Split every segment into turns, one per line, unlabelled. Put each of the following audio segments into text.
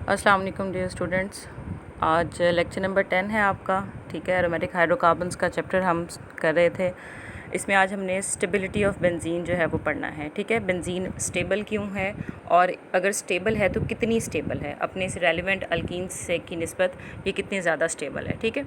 अस्सलाम वालेकुम dear students. आज लेक्चर नंबर 10 है आपका। ठीक है, एरोमेटिक हाइड्रोकार्बन्स का चैप्टर हम कर रहे थे। इसमें आज हमने स्टेबिलिटी ऑफ बेंजीन जो है वो पढ़ना है। ठीक है, बेंजीन स्टेबल क्यों है और अगर स्टेबल है तो कितनी स्टेबल है, अपने से रेलिवेंट अल्कीन्स से की निस्बत ये कितनी ज़्यादा स्टेबल है। ठीक है,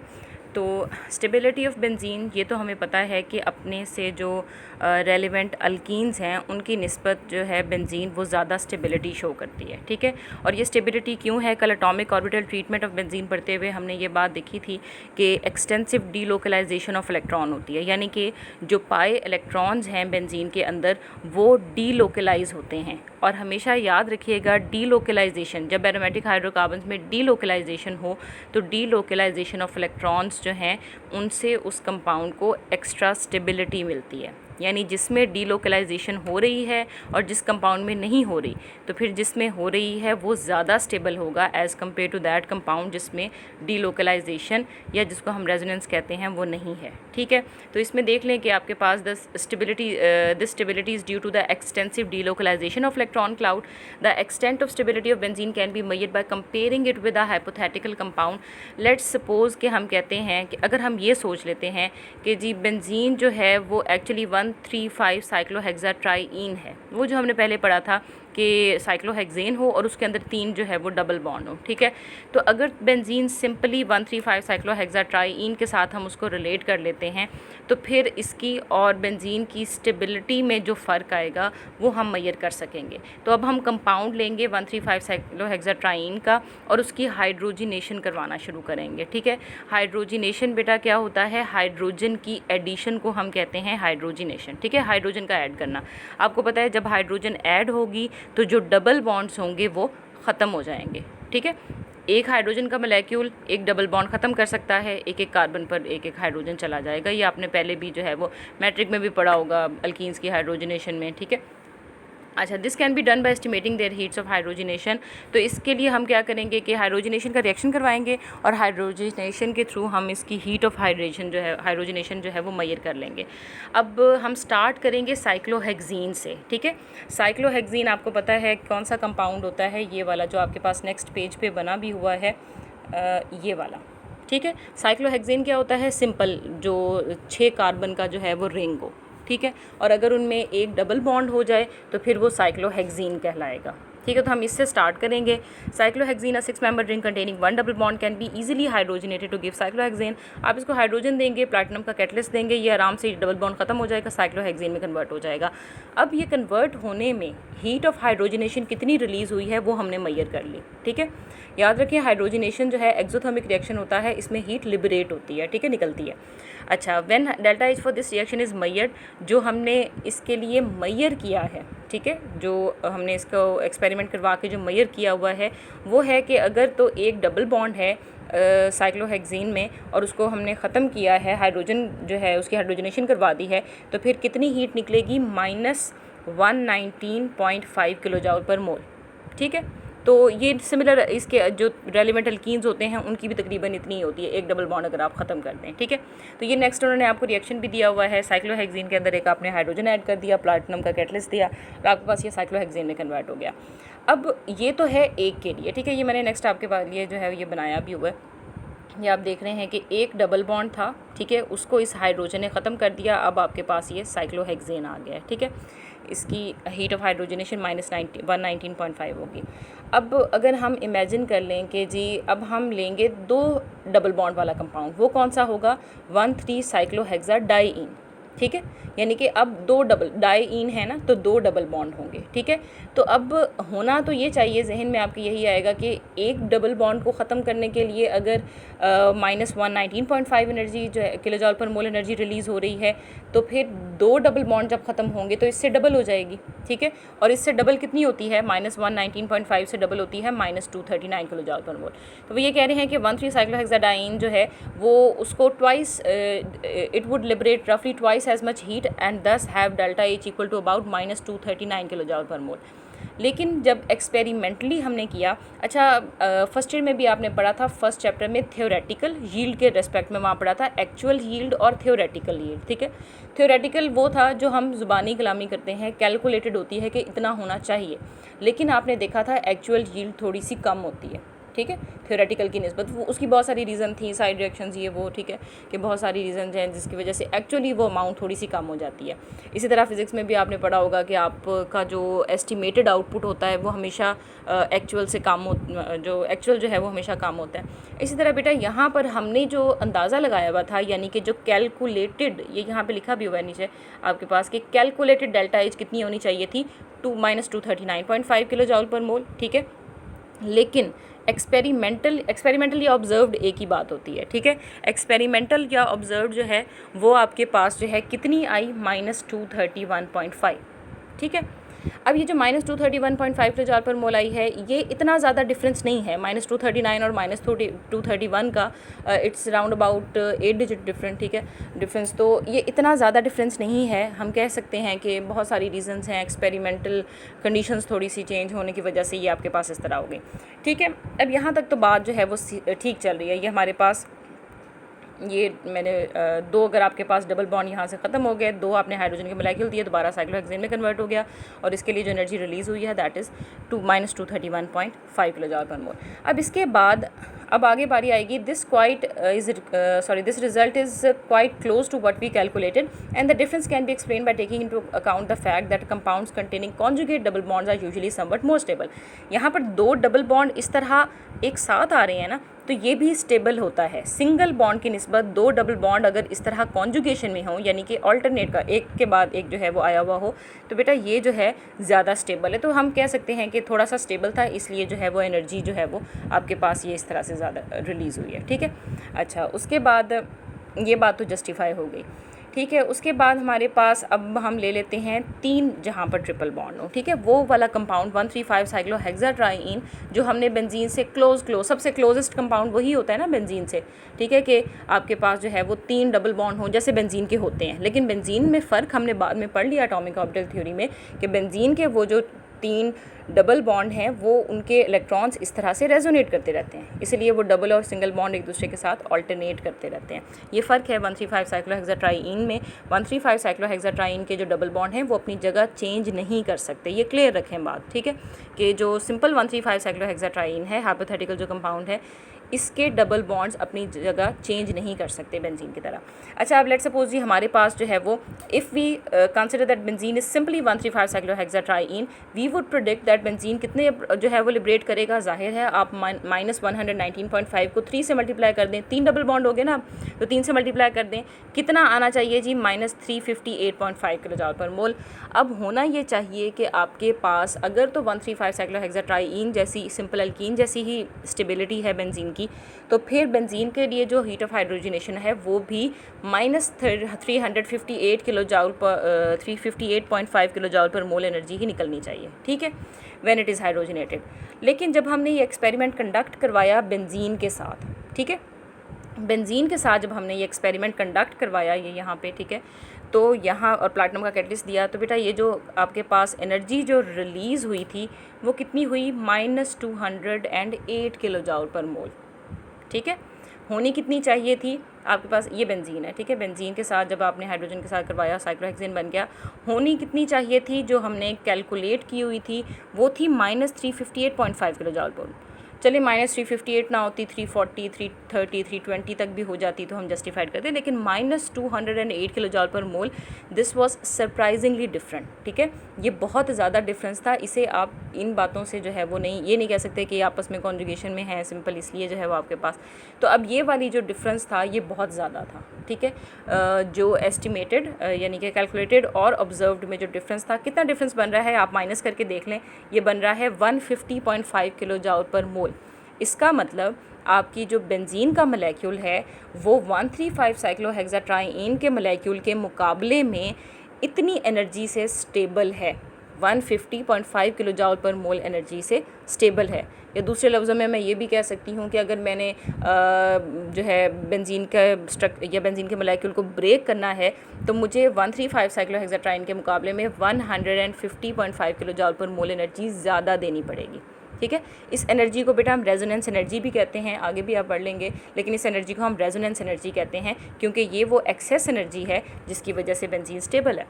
तो स्टेबिलिटी ऑफ बेंजीन ये तो हमें पता है कि अपने से जो रेलिवेंट अल्कीन्स हैं उनकी निस्बत जो है बेंजीन वो ज़्यादा स्टेबिलिटी शो करती है। ठीक है, और ये स्टेबिलिटी क्यों है, कल atomic orbital treatment of benzene पढ़ते हुए हमने ये बात देखी थी कि एक्सटेंसिव डीलोकलाइजेशन ऑफ इलेक्ट्रॉन होती है, यानी कि जो पाए इलेक्ट्रॉन्स हैं बेंजीन के अंदर वो डीलोकलाइज होते हैं। और हमेशा याद रखिएगा डीलोकलाइजेशन, जब एरोमेटिक हाइड्रोकार्बन्स में डीलोकलाइजेशन हो तो डीलोकलाइजेशन ऑफ इलेक्ट्रॉन्स जो हैं उनसे उस कंपाउंड को एक्स्ट्रा स्टेबिलिटी मिलती है। यानी जिसमें डीलोकलाइजेशन हो रही है और जिस कंपाउंड में नहीं हो रही, तो फिर जिसमें हो रही है वो ज़्यादा स्टेबल होगा as compare to that compound जिसमें डीलोकलाइजेशन या जिसको हम रेजोनेंस कहते हैं वो नहीं है। ठीक है, तो इसमें देख लें कि आपके पास this stability is due to the extensive delocalisation of electron cloud. The extent of stability of benzene can be measured by comparing it with a hypothetical compound. Let's suppose कि हम कहते हैं कि अगर हम ये सोच लेते हैं कि जी बेंजीन जो है वो एक्चुअली 1,3,5 साइक्लोहेक्साट्राईन है, वो जो हमने पहले पढ़ा था कि साइक्लोहेक्सेन हो और उसके अंदर 3 जो है वो डबल बॉन्ड हो। ठीक है, तो अगर बेंजीन सिंपली 1,3,5 साइक्लोहेक्साट्राईन के साथ हम उसको रिलेट कर लेते हैं तो फिर इसकी और बेंजीन की स्टेबिलिटी में जो फ़र्क आएगा वो हम मेजर कर सकेंगे। तो अब हम कंपाउंड लेंगे 1,3,5 साइक्लोहेक्साट्राईन का और उसकी हाइड्रोजिनेशन करवाना शुरू करेंगे। ठीक है, हाइड्रोजिनेशन बेटा क्या होता है, हाइड्रोजन की एडिशन को हम कहते हैं हाइड्रोजिनेशन। ठीक है, हाइड्रोजन का ऐड करना। आपको पता है जब हाइड्रोजन ऐड होगी तो जो डबल बॉन्ड्स होंगे वो ख़त्म हो जाएंगे। ठीक है, एक हाइड्रोजन का मॉलिक्यूल एक डबल बॉन्ड ख़त्म कर सकता है, एक एक कार्बन पर एक एक हाइड्रोजन चला जाएगा। ये आपने पहले भी जो है वो मैट्रिक में भी पढ़ा होगा अल्कीन्स की हाइड्रोजनेशन में। ठीक है, अच्छा, this can be done by estimating their heats of hydrogenation. तो इसके लिए हम क्या करेंगे कि हाइड्रोजनेशन का रिएक्शन करवाएंगे और हाइड्रोजनेशन के थ्रू हम इसकी हीट ऑफ हाइड्रोजनेशन जो है वो मेजर कर लेंगे। अब हम स्टार्ट करेंगे साइक्लोहेक्सीन से। ठीक है, साइक्लोहेक्सीन आपको पता है कौन सा कंपाउंड होता है, ये वाला जो आपके पास नेक्स्ट पेज पे बना भी हुआ है, ये वाला। ठीक है, साइक्लोहेक्सेन क्या होता है, सिंपल जो 6 कार्बन का जो है वो रिंग हो। ठीक है, और अगर उनमें एक डबल बॉन्ड हो जाए तो फिर वो साइक्लोहेक्सीन कहलाएगा। ठीक है, तो हम इससे स्टार्ट करेंगे। Cyclohexene, a 6 member ring containing 1 double bond can be easily hydrogenated to give cyclohexane. आप इसको हाइड्रोजन देंगे, प्लैटिनम का कैटलिस्ट देंगे, ये आराम से डबल बॉन्ड खत्म हो जाएगा, साइक्लोहेक्सेन में कन्वर्ट हो जाएगा। अब ये कन्वर्ट होने में हीट ऑफ हाइड्रोजनेशन कितनी रिलीज़ हुई है वो हमने मेजर कर ली। ठीक है, याद रखें हाइड्रोजनेशन जो है एक्सोथर्मिक रिएक्शन होता है, इसमें हीट लिबरेट होती है। ठीक है, निकलती है। अच्छा, when delta H for this reaction is measured, जो हमने इसके लिए मेजर किया है, ठीक है, जो हमने इसको एक्सपेरिमेंट करवा के जो मेजर किया हुआ है वो है कि अगर तो एक डबल बॉन्ड है साइक्लोहेक्सीन में और उसको हमने ख़त्म किया है, हाइड्रोजन जो है उसकी हाइड्रोजनेशन करवा दी है, तो फिर कितनी हीट निकलेगी, -119.5 किलो जूल पर मोल। ठीक है, तो ये सिमिलर इसके जो रेलिवेंट अल्कीन्स होते हैं उनकी भी तकरीबन इतनी ही होती है, एक डबल बॉन्ड अगर आप ख़त्म कर दें। ठीक है, तो ये नेक्स्ट उन्होंने आपको रिएक्शन भी दिया हुआ है। साइक्लोहेक्सीन के अंदर एक आपने हाइड्रोजन ऐड कर दिया, प्लैटिनम का कैटलिस्ट दिया और आपके पास ये साइक्लोहेक्सीन में कन्वर्ट हो गया। अब ये तो है एक के लिए। ठीक है, ये मैंने नेक्स्ट आपके लिए जो है ये बनाया भी हुआ है। ये आप देख रहे हैं कि एक डबल बॉन्ड था, ठीक है, उसको इस हाइड्रोजन ने ख़त्म कर दिया, अब आपके पास ये साइक्लोहेक्सेन आ गया है। ठीक है, इसकी हीट ऑफ हाइड्रोजनेशन -119.5 होगी। अब अगर हम इमेजिन कर लें कि जी अब हम लेंगे 2 डबल बॉन्ड वाला कंपाउंड, वो कौन सा होगा, 1,3 साइक्लोहेक्साडाईन। ठीक है, यानी कि अब 2 डबल डाईन है ना, तो 2 डबल बॉन्ड होंगे। ठीक है, तो अब होना तो ये चाहिए, जहन में आपके यही आएगा कि एक डबल बॉन्ड को ख़त्म करने के लिए अगर -119.5 एनर्जी जो है kilo joule per mole energy release हो रही है, तो फिर 2 डबल बॉन्ड जब ख़त्म होंगे तो इससे डबल हो जाएगी। ठीक है, और इससे डबल कितनी होती है, -119.5 से डबल होती है -239 किलो जूल पर मोल। तो वो ये कह रहे हैं कि 1,3 साइक्लोहेक्साडाईन जो है वो उसको ट्वाइस इट वुड लिबरेट रफली twice as much heat and thus have delta H equal to about -239 kilo joule per mole. लेकिन जब एक्सपेरिमेंटली हमने किया, अच्छा फर्स्ट ईयर में भी आपने पढ़ा था, फर्स्ट चैप्टर में थ्योरेटिकल यील्ड के रेस्पेक्ट में वहाँ पढ़ा था एक्चुअल यील्ड और थ्योरेटिकल यील्ड, ठीक है। थ्योरेटिकल वो था जो हम ज़ुबानी कलामी करते हैं, कैलकुलेटेड होती है कि इतना होना चाहिए, लेकिन आपने देखा था एक्चुअल यील्ड थोड़ी सी कम होती है, ठीक है, थ्योरेटिकल की निस्बत। वो उसकी बहुत सारी रीज़न थी, साइड रिएक्शंस ये वो, ठीक है, कि बहुत सारी रीज़न हैं जिसकी वजह से एक्चुअली वो अमाउंट थोड़ी सी कम हो जाती है। इसी तरह फिज़िक्स में भी आपने पढ़ा होगा कि आपका जो एस्टिमेटेड आउटपुट होता है वो हमेशा एक्चुअल से कम जो एक्चुअल जो है वो हमेशा कम होता है। इसी तरह बेटा यहाँ पर हमने जो अंदाज़ा लगाया हुआ था, यानी कि जो कैलकुलेटेड, ये यहाँ पर लिखा भी हुआ है नीचे आपके पास कि कैलकुलेटेड डेल्टा एच कितनी होनी चाहिए थी, 239.5 किलो जॉल पर मोल, ठीक है। लेकिन एक्सपेरिमेंटल या ऑब्जर्व्ड एक ही बात होती है, ठीक है। एक्सपेरिमेंटल या ऑब्जर्व्ड जो है वो आपके पास जो है कितनी आई, -231.5, ठीक है। अब ये जो -231.5 किलो जॉल पर मोल आई है, ये इतना ज़्यादा डिफरेंस नहीं है, -239 और -231 का it's round about 8 digit different, ठीक है, डिफरेंस। तो ये इतना ज़्यादा डिफरेंस नहीं है। हम कह सकते हैं कि बहुत सारी रीजंस हैं, एक्सपेरिमेंटल कंडीशंस थोड़ी सी चेंज होने की वजह से ये आपके पास इस तरह हो गई, ठीक है। अब यहाँ तक तो बात जो है वो ठीक चल रही है। ये हमारे पास ये मैंने दो, अगर आपके पास डबल बॉन्ड यहाँ से ख़त्म हो गए, दो आपने हाइड्रोजन के मोलेक्यूल दिए, दोबारा साइक्लोहेक्सेन में कन्वर्ट हो गया, और इसके लिए जो एनर्जी रिलीज़ हुई है दैट इज़ -231.5 किलो जॉल पर मोल। अब इसके बाद अब आगे बारी आएगी, this result is quite close to what we calculated and the difference can be explain by taking into account the fact that compounds containing conjugate double bonds are usually somewhat more stable. यहाँ पर दो double bond इस तरह एक साथ आ रहे हैं ना, तो ये भी स्टेबल होता है। सिंगल बॉन्ड की निस्बत दो डबल बॉन्ड अगर इस तरह कॉन्जुगेशन में हो, यानी कि ऑल्टरनेट का एक के बाद एक जो है वो आया हुआ हो, तो बेटा ये जो है ज़्यादा स्टेबल है। तो हम कह सकते हैं कि थोड़ा सा स्टेबल था, इसलिए जो है वो एनर्जी जो है वो आपके पास ये इस तरह से ज़्यादा रिलीज़ हुई है, ठीक है। अच्छा, उसके बाद ये बात तो जस्टिफाई हो गई, ठीक है। उसके बाद हमारे पास अब हम ले लेते हैं 3 जहाँ पर ट्रिपल बॉन्ड हो, ठीक है, वो वाला कंपाउंड 135 साइक्लोहेक्साट्राईन, जो हमने बेंजीन से सबसे क्लोजेस्ट कंपाउंड वही होता है ना बेंजीन से, ठीक है, कि आपके पास जो है वो 3 डबल बॉन्ड हो जैसे बेंजीन के होते हैं। लेकिन बेंजीन में फ़र्क हमने बाद में पढ़ लिया एटॉमिक ऑर्बिटल थ्योरी में कि बेंजीन के वो जो 3 डबल बॉन्ड हैं वो उनके इलेक्ट्रॉन्स इस तरह से रेजोनेट करते रहते हैं, इसलिए वो डबल और सिंगल बॉन्ड एक दूसरे के साथ ऑल्टरनेट करते रहते हैं। ये फ़र्क है 135 साइक्लोहेक्साट्राईन में। 135 साइक्लोहेक्साट्राईन के जो डबल बॉन्ड हैं वो अपनी जगह चेंज नहीं कर सकते, ये क्लियर रखें बात, ठीक है, कि जो सिंपल 135 साइक्लोहेक्साट्राईन है, हाइपोथेटिकल जो कंपाउंड है, इसके डबल बॉन्ड्स अपनी जगह चेंज नहीं कर सकते बेंजीन की तरह। अच्छा, अब लेट्स सपोज जी हमारे पास जो है वो if we consider that benzene is simply 135 cyclohexatriene, we would predict that benzene कितने जो है वो लिबरेट करेगा। जाहिर है आप -119.5 को 3 से मल्टीप्लाई कर दें, 3 डबल बॉन्ड हो गए ना, तो 3 से मल्टीप्लाई कर दें, कितना आना चाहिए जी, -358.5 किलो जॉल पर मोल। अब होना ये चाहिए कि आपके पास अगर तो 135 साइक्लोहेक्साट्राईन जैसी सिंपल एल्कीन जैसी ही स्टेबिलिटी है बेंजीन की, तो फिर बेंजीन के लिए जो हीट ऑफ हाइड्रोजनेशन है वो भी -358 किलो जॉल पर 358.5 किलो जॉल पर मोल एनर्जी ही निकलनी चाहिए, ठीक है, व्हेन इट इज़ हाइड्रोजनेटेड। लेकिन जब हमने ये एक्सपेरिमेंट कंडक्ट करवाया बेंजीन के साथ, ठीक है, बेंजीन के साथ जब हमने ये एक्सपेरिमेंट कंडक्ट करवाया, ये यहाँ पे, ठीक है, तो यहाँ और प्लैटिनम का कैटलिस्ट दिया, तो बेटा ये जो आपके पास एनर्जी जो रिलीज़ हुई थी वो कितनी हुई, -208 किलो जॉल पर मोल, ठीक है। होनी कितनी चाहिए थी आपके पास, ये बेंजीन है, ठीक है, बेंजीन के साथ जब आपने हाइड्रोजन के साथ करवाया साइक्लोहेक्सेन बन गया, होनी कितनी चाहिए थी जो हमने कैलकुलेट की हुई थी वो थी -358.5 किलो जॉल पर। चलिए -358 ना होती, 340, 330, 320 तक भी हो जाती तो हम जस्टिफाइड करते, लेकिन -208 किलो जॉल पर मोल, दिस वाज सरप्राइजिंगली डिफरेंट, ठीक है, ये बहुत ज़्यादा डिफरेंस था। इसे आप इन बातों से जो है वो ये नहीं कह सकते कि आपस में कॉन्जुगेशन में है, सिंपल इसलिए जो है वो आपके पास। तो अब ये वाली जो डिफरेंस था ये बहुत ज़्यादा था, ठीक है। जो एस्टिमेटेड यानी कि कैलकुलेटेड और ऑब्जर्व्ड में जो डिफरेंस था, कितना डिफरेंस बन रहा है आप माइनस करके देख लें, ये बन रहा है 150.5 किलो जॉल पर मोल। इसका मतलब आपकी जो बेंजीन का मोलेक्यूल है वो 135 साइक्लोहेक्साट्राईन के मोलेक्यूल के मुकाबले में इतनी एनर्जी से स्टेबल है, 150.5 kilo joule per mole energy से स्टेबल है। या दूसरे लफ्ज़ों में मैं ये भी कह सकती हूँ कि अगर मैंने जो है बेंजीन का बेंजीन के मोलेक्यूल को ब्रेक करना है तो मुझे 135 साइक्लोहेक्साट्राइन के मुकाबले में 150.5 kilo joule per mole energy ज़्यादा देनी पड़ेगी। ठीक है, इस एनर्जी को बेटा हम रेजोनेंस एनर्जी भी कहते हैं, आगे भी आप पढ़ लेंगे, लेकिन इस एनर्जी को हम रेजोनेंस एनर्जी कहते हैं क्योंकि ये वो एक्सेस एनर्जी है जिसकी वजह से बेंजीन स्टेबल है।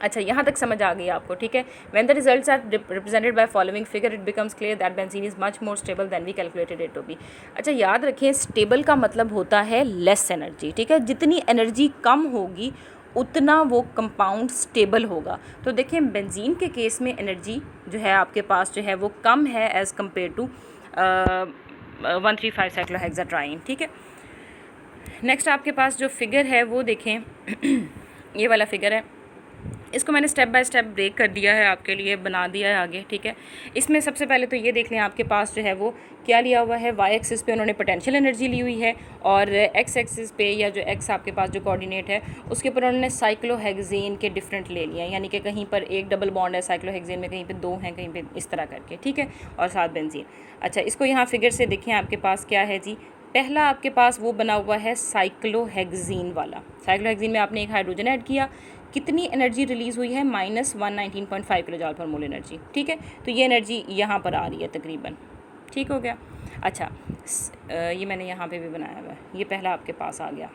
अच्छा, यहाँ तक समझ आ गई आपको? ठीक है, when the results are represented by following figure it becomes clear that benzene is much more stable than we calculated it to be. अच्छा, याद रखें स्टेबल का मतलब होता है लेस एनर्जी। ठीक है, जितनी एनर्जी कम होगी उतना वो कंपाउंड स्टेबल होगा। तो देखें बेंजीन के केस में एनर्जी जो है आपके पास जो है वो कम है एज़ कम्पेयर टू 135 साइक्लोहेक्साट्राइन। ठीक है, नेक्स्ट आपके पास जो फिगर है वो देखें ये वाला फिगर है, इसको मैंने स्टेप बाय स्टेप ब्रेक कर दिया है, आपके लिए बना दिया है आगे। ठीक है, इसमें सबसे पहले तो ये देख लें आपके पास जो है वो क्या लिया हुआ है, वाई एक्सिस पे उन्होंने पोटेंशियल एनर्जी ली हुई है और एक्स एक्सिस पे या जो एक्स आपके पास जो कोऑर्डिनेट है उसके ऊपर उन्होंने साइक्लोहेक्सेन के डिफरेंट ले लिए हैं, यानी कि कहीं पर एक डबल बॉन्ड है साइक्लोहेक्सेन में, कहीं पे दो हैं, कहीं पे इस तरह करके। ठीक है, और साथ बेंजीन। अच्छा, इसको यहाँ फिगर से देखें आपके पास क्या है जी, पहला आपके पास वो बना हुआ है साइक्लोहेक्सेन वाला। साइक्लोहेक्सेन में आपने एक हाइड्रोजन ऐड किया, कितनी एनर्जी रिलीज़ हुई है, -119.5 kilo joule per mole energy. ठीक है, तो ये एनर्जी यहाँ पर आ रही है तकरीबन। ठीक हो गया। अच्छा, ये मैंने यहाँ पे भी बनाया हुआ है, ये पहला आपके पास आ गया।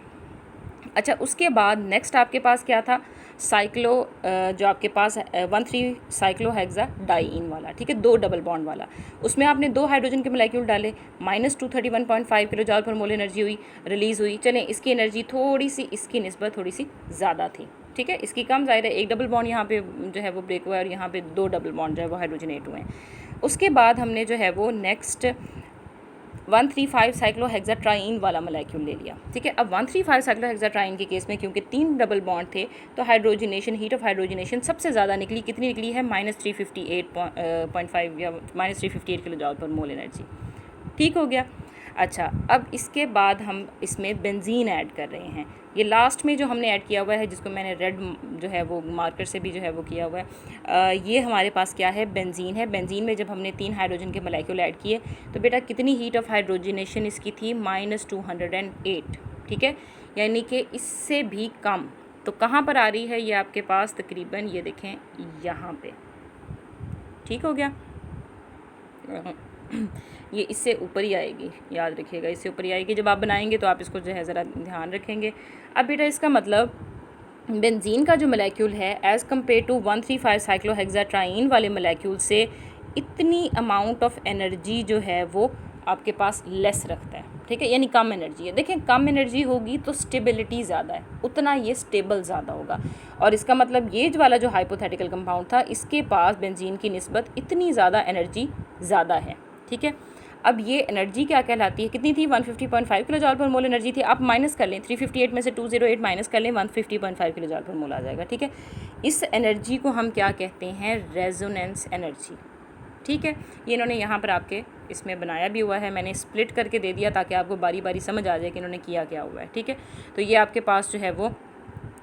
अच्छा, उसके बाद नेक्स्ट आपके पास क्या था, जो आपके पास 13 साइक्लोहेक्सा डाइईन वाला। ठीक है, 2 डबल बॉन्ड वाला, उसमें आपने 2 हाइड्रोजन के मोलेक्यूल डाले, -231.5 kilo joule per mole energy हुई, रिलीज़ हुई। चलें, इसकी एनर्जी थोड़ी सी इसकी निस्बत थोड़ी सी ज़्यादा थी। ठीक है, इसकी कम, ज़ाहिर है एक डबल बॉन्ड यहाँ पे जो है वो ब्रेक हुआ है और यहाँ पे 2 डबल बॉन्ड जो है वो हाइड्रोजनेट हुए हैं। उसके बाद हमने जो है वो नेक्स्ट 135 साइक्लोहेक्साट्राइन वाला मोलेक्यूल ले लिया। ठीक है, अब 135 साइक्लोहेक्साट्राइन के केस में क्योंकि 3 डबल बॉन्ड थे तो हाइड्रोजनेशन, हीट ऑफ हाइड्रोजनेशन सबसे ज़्यादा निकली। कितनी निकली है, -358.5 या -358 kilo joule per mole energy. ठीक हो गया। अच्छा, अब इसके बाद हम इसमें बेंजीन ऐड कर रहे हैं। ये लास्ट में जो हमने ऐड किया हुआ है, जिसको मैंने रेड जो है वो मार्कर से भी जो है वो किया हुआ है, ये हमारे पास क्या है, बेंजीन है। बेंजीन में जब हमने 3 हाइड्रोजन के मोलेक्यूल ऐड किए तो बेटा कितनी हीट ऑफ हाइड्रोजनेशन इसकी थी, -208। ठीक है, यानी कि इससे भी कम। तो कहाँ पर आ रही है ये आपके पास, तकरीबन ये देखें यहाँ पे। ठीक हो गया, ये इससे ऊपर ही आएगी, याद रखिएगा, इससे ऊपर ही आएगी। जब आप बनाएंगे तो आप इसको जो है ज़रा ध्यान रखेंगे। अब बेटा इसका मतलब बेंजीन का जो मोलेक्यूल है एज़ कम्पेयर टू 135 साइक्लोहेक्साट्राइन वाले मोलेक्यूल से इतनी अमाउंट ऑफ एनर्जी जो है वो आपके पास लेस रखता है। ठीक है, यानी कम एनर्जी है। देखें, कम एनर्जी होगी तो स्टेबिलिटी ज़्यादा है, उतना ये स्टेबल ज़्यादा होगा। और इसका मतलब ये वाला जो हाइपोथेटिकल कंपाउंड था इसके पास बेंजीन की निस्बत इतनी ज़्यादा एनर्जी ज़्यादा है। ठीक है, अब ये एनर्जी क्या कहलाती है, कितनी थी, 150.5 kilo joule per mole energy थी। आप माइनस कर लें, 358 में से 208 माइनस कर लें, 150.5 किलो जूल पर मोल आ जाएगा। ठीक है, इस एनर्जी को हम क्या कहते हैं, रेजोनेंस एनर्जी। ठीक है, ये इन्होंने यहाँ पर आपके इसमें बनाया भी हुआ है, मैंने स्प्लिट करके दे दिया ताकि आपको बारी बारी समझ आ जाए कि इन्होंने किया क्या हुआ है। ठीक है, तो ये आपके पास जो है वो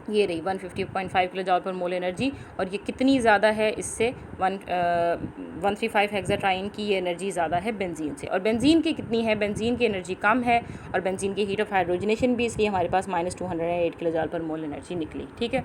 ये रही 150.5 kilo joule per mole energy, और ये कितनी ज़्यादा है इससे, 135 हेक्साट्राइन की ये एनर्जी ज़्यादा है बेंजीन से। और बेंजीन की कितनी है, बेंजीन की एनर्जी कम है और बेंजीन की हीट ऑफ हाइड्रोजनेशन भी, इसलिए हमारे पास -208 kilo joule per mole energy निकली। ठीक है,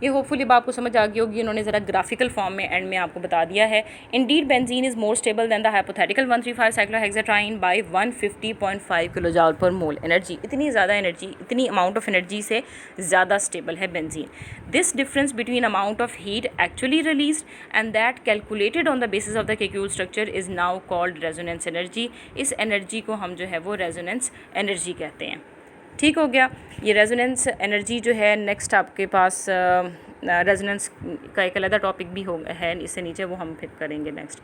ये होपफुली अब आपको समझ आ गई होगी। उन्होंने ज़रा ग्राफिकल फॉर्म में एंड में आपको बता दिया है। Indeed benzene is more stable than the hypothetical 135 cyclohexatriene by 150.5 kilo joule per mole energy. इतनी ज़्यादा एनर्जी, इतनी अमाउंट ऑफ एनर्जी से ज़्यादा स्टेबल है benzene. This difference between amount of heat actually released and that calculated on the basis of the Kekule structure is now called resonance energy. इस energy को हम जो है वो रेजोनेंस एनर्जी कहते हैं। ठीक हो गया, ये रेजोनेंस एनर्जी जो है नेक्स्ट आपके पास रेजोनेंस का एक अलग टॉपिक भी हो है इससे नीचे, वो हम फिर करेंगे नेक्स्ट।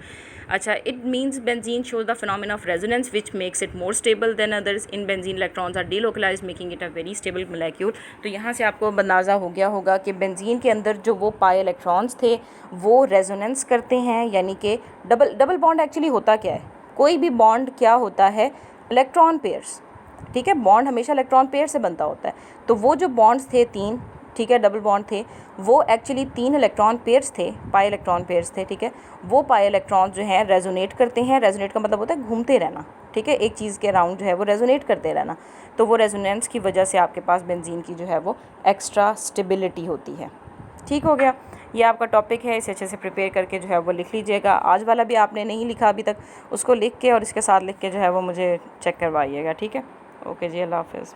अच्छा, it means benzene shows the phenomena of resonance which makes it more stable than others. In benzene electrons are delocalized making it a very stable molecule. तो यहाँ से आपको अंदाज़ा हो गया होगा कि बेंजीन के अंदर जो वो पाए इलेक्ट्रॉन्स थे वो रेजोनेंस करते हैं, यानी कि डबल बॉन्ड एक्चुअली होता क्या है, कोई भी बॉन्ड क्या होता है, इलेक्ट्रॉन पेयर्स। ठीक है, बॉन्ड हमेशा इलेक्ट्रॉन पेयर से बनता होता है। तो वो जो बॉन्ड्स थे 3 ठीक है, डबल बॉन्ड थे, वो एक्चुअली 3 इलेक्ट्रॉन पेयर्स थे, पाई इलेक्ट्रॉन पेयर्स थे, ठीक है। वो पाई इलेक्ट्रॉन जो हैं रेजोनेट करते हैं, रेजोनेट का मतलब होता है घूमते रहना, ठीक है, एक चीज़ के अराउंड जो है वो रेजोनेट करते रहना। तो वो रेजोनेंस की वजह से आपके पास बेंजीन की जो है वो एक्स्ट्रा स्टेबिलिटी होती है। ठीक हो गया, ये आपका टॉपिक है, इसे अच्छे से प्रिपेयर करके जो है वो लिख लीजिएगा। आज वाला भी आपने नहीं लिखा अभी तक, उसको लिख के और इसके साथ लिख के जो है वो मुझे चेक करवाइएगा, ठीक है। ओके जी, अल्लाह हाफ़िज़।